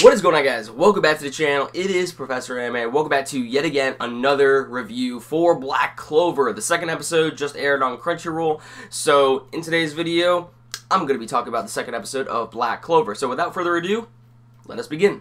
What is going on, guys? Welcome back to the channel. It is Professor Anime. Welcome back to yet again another review for Black Clover. The second episode just aired on Crunchyroll. So in today's video, I'm going to be talking about the second episode of Black Clover. So without further ado, let us begin.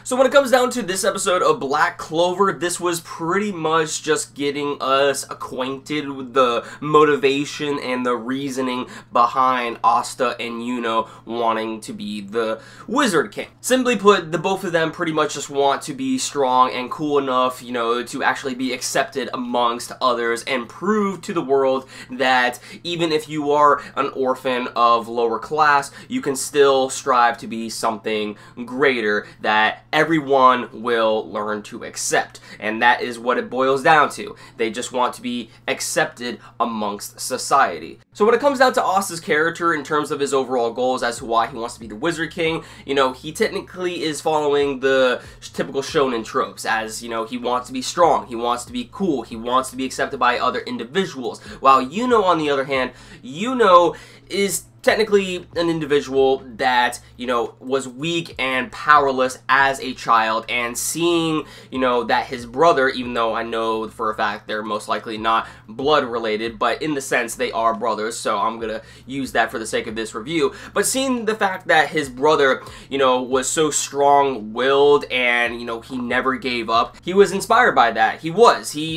So when it comes down to this episode of Black Clover, this was pretty much just getting us acquainted with the motivation and the reasoning behind Asta and Yuno wanting to be the Wizard King. Simply put, the both of them pretty much just want to be strong and cool enough, you know, to actually be accepted amongst others and prove to the world that even if you are an orphan of lower class, you can still strive to be something greater that everyone will learn to accept. And that is what it boils down to. They just want to be accepted amongst society. So when it comes down to Asta's character in terms of his overall goals as to why he wants to be the Wizard King, you know, he technically is following the typical shonen tropes, as, you know, he wants to be strong, he wants to be cool, he wants to be accepted by other individuals. While Yuno, on the other hand, Yuno is technically an individual that, you know, was weak and powerless as a child, and seeing, you know, that his brother, even though I know for a fact they're most likely not blood related, but in the sense they are brothers, so I'm gonna use that for the sake of this review, but seeing the fact that his brother, you know, was so strong-willed and, you know, he never gave up, he was inspired by that. He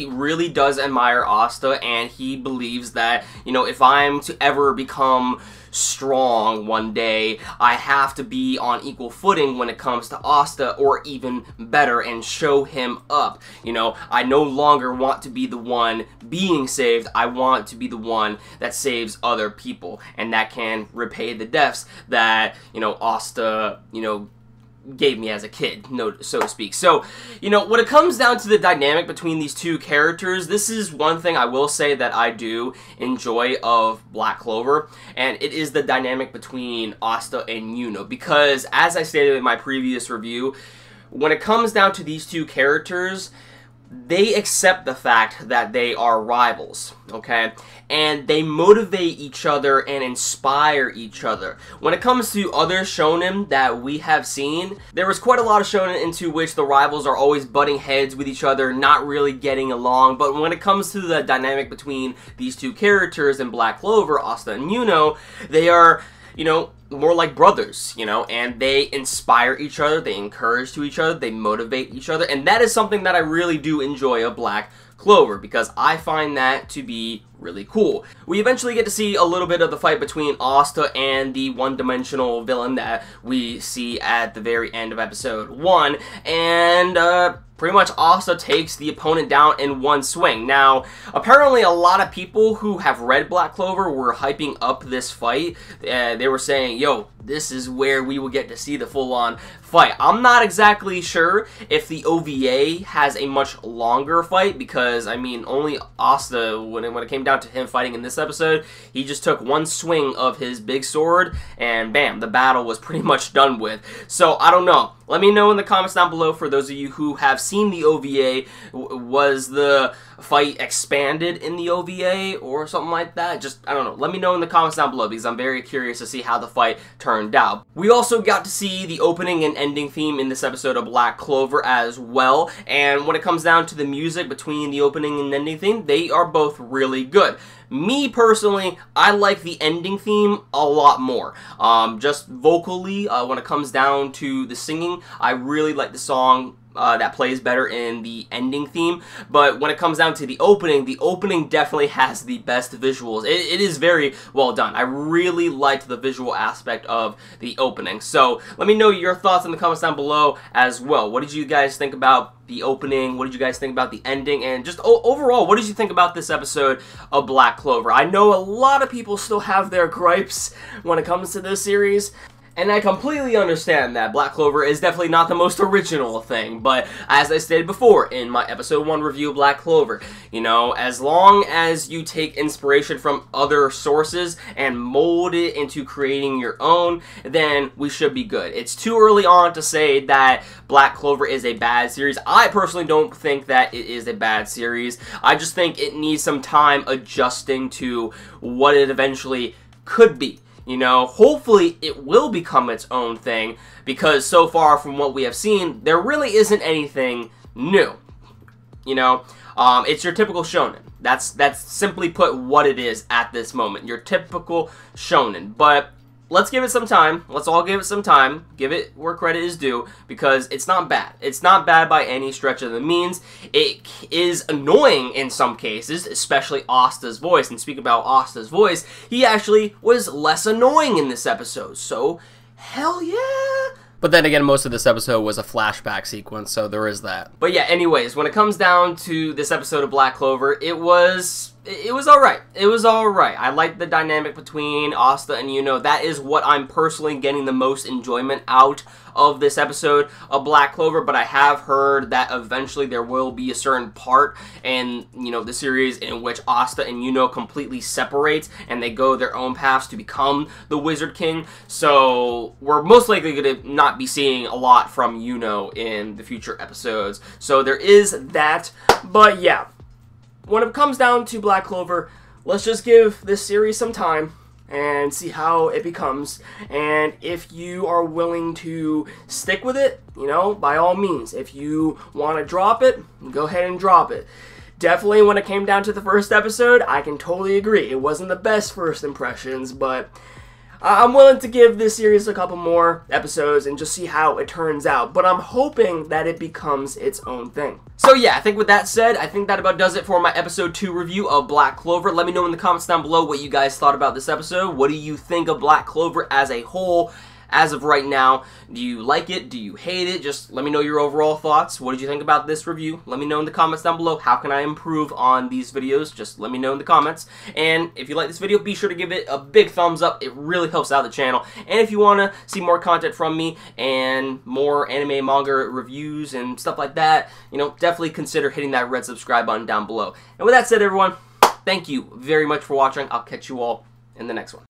really does admire Asta, and he believes that, you know, if I'm to ever become strong one day, I have to be on equal footing when it comes to Asta, or even better, and show him up. You know, I no longer want to be the one being saved, I want to be the one that saves other people, and that can repay the debts that, you know, Asta, you know, gave me as a kid, so to speak. So, you know, when it comes down to the dynamic between these two characters, this is one thing I will say that I do enjoy of Black Clover, and it is the dynamic between Asta and Yuno, because as I stated in my previous review, when it comes down to these two characters, they accept the fact that they are rivals, okay? And they motivate each other and inspire each other. When it comes to other shonen that we have seen, there was quite a lot of shonen into which the rivals are always butting heads with each other, not really getting along. But when it comes to the dynamic between these two characters in Black Clover, Asta and Yuno, they are, you know, more like brothers, you know, and they inspire each other, they encourage to each other, they motivate each other, and that is something that I really do enjoy of Black Clover, because I find that to be really cool. We eventually get to see a little bit of the fight between Asta and the one-dimensional villain that we see at the very end of episode 1, and pretty much Asta takes the opponent down in one swing. Now, apparently a lot of people who have read Black Clover were hyping up this fight. They were saying, yo, this is where we will get to see the full-on fight. I'm not exactly sure if the OVA has a much longer fight, because, I mean, only Asta, when it came down to him fighting in this episode, he just took one swing of his big sword, and bam, the battle was pretty much done with. So, I don't know. Let me know in the comments down below, for those of you who have seen the OVA, was the fight expanded in the OVA or something like that? Just, I don't know. Let me know in the comments down below, because I'm very curious to see how the fight turned out. We also got to see the opening and ending theme in this episode of Black Clover as well, and when it comes down to the music between the opening and ending theme, they are both really good. Me, personally, I like the ending theme a lot more. Just vocally, when it comes down to the singing, I really like the song that plays better in the ending theme, but when it comes down to the opening definitely has the best visuals. It is very well done. I really liked the visual aspect of the opening. So let me know your thoughts in the comments down below as well. What did you guys think about the opening? What did you guys think about the ending? And just overall, what did you think about this episode of Black Clover? I know a lot of people still have their gripes when it comes to this series, and I completely understand that Black Clover is definitely not the most original thing, but as I stated before in my episode 1 review of Black Clover, you know, as long as you take inspiration from other sources and mold it into creating your own, then we should be good. It's too early on to say that Black Clover is a bad series. I personally don't think that it is a bad series. I just think it needs some time adjusting to what it eventually could be. You know, hopefully it will become its own thing, because so far from what we have seen, there really isn't anything new. You know, it's your typical shonen. That's simply put what it is at this moment. Your typical shonen. But let's give it some time. Let's all give it some time. Give it where credit is due, because it's not bad. It's not bad by any stretch of the means. It is annoying in some cases, especially Asta's voice. And speaking about Asta's voice, he actually was less annoying in this episode. So, hell yeah! But then again, most of this episode was a flashback sequence, so there is that. But yeah, anyways, when it comes down to this episode of Black Clover, it was alright. It was alright. I liked the dynamic between Asta and Yuno. That is what I'm personally getting the most enjoyment out of this episode of Black Clover, but I have heard that eventually there will be a certain part in, you know, the series in which Asta and Yuno completely separate and they go their own paths to become the Wizard King. So we're most likely going to not be seeing a lot from Yuno in the future episodes. So there is that, but yeah. When it comes down to Black Clover, let's just give this series some time and see how it becomes. And if you are willing to stick with it, you know, by all means. If you want to drop it, go ahead and drop it. Definitely when it came down to the first episode, I can totally agree. It wasn't the best first impressions, but I'm willing to give this series a couple more episodes and just see how it turns out. But I'm hoping that it becomes its own thing. So yeah, I think with that said, I think that about does it for my episode 2 review of Black Clover. Let me know in the comments down below what you guys thought about this episode. What do you think of Black Clover as a whole? As of right now, do you like it? Do you hate it? Just let me know your overall thoughts. What did you think about this review? Let me know in the comments down below. How can I improve on these videos? Just let me know in the comments. And if you like this video, be sure to give it a big thumbs up. It really helps out the channel. And if you want to see more content from me and more anime, manga reviews and stuff like that, you know, definitely consider hitting that red subscribe button down below. And with that said, everyone, thank you very much for watching. I'll catch you all in the next one.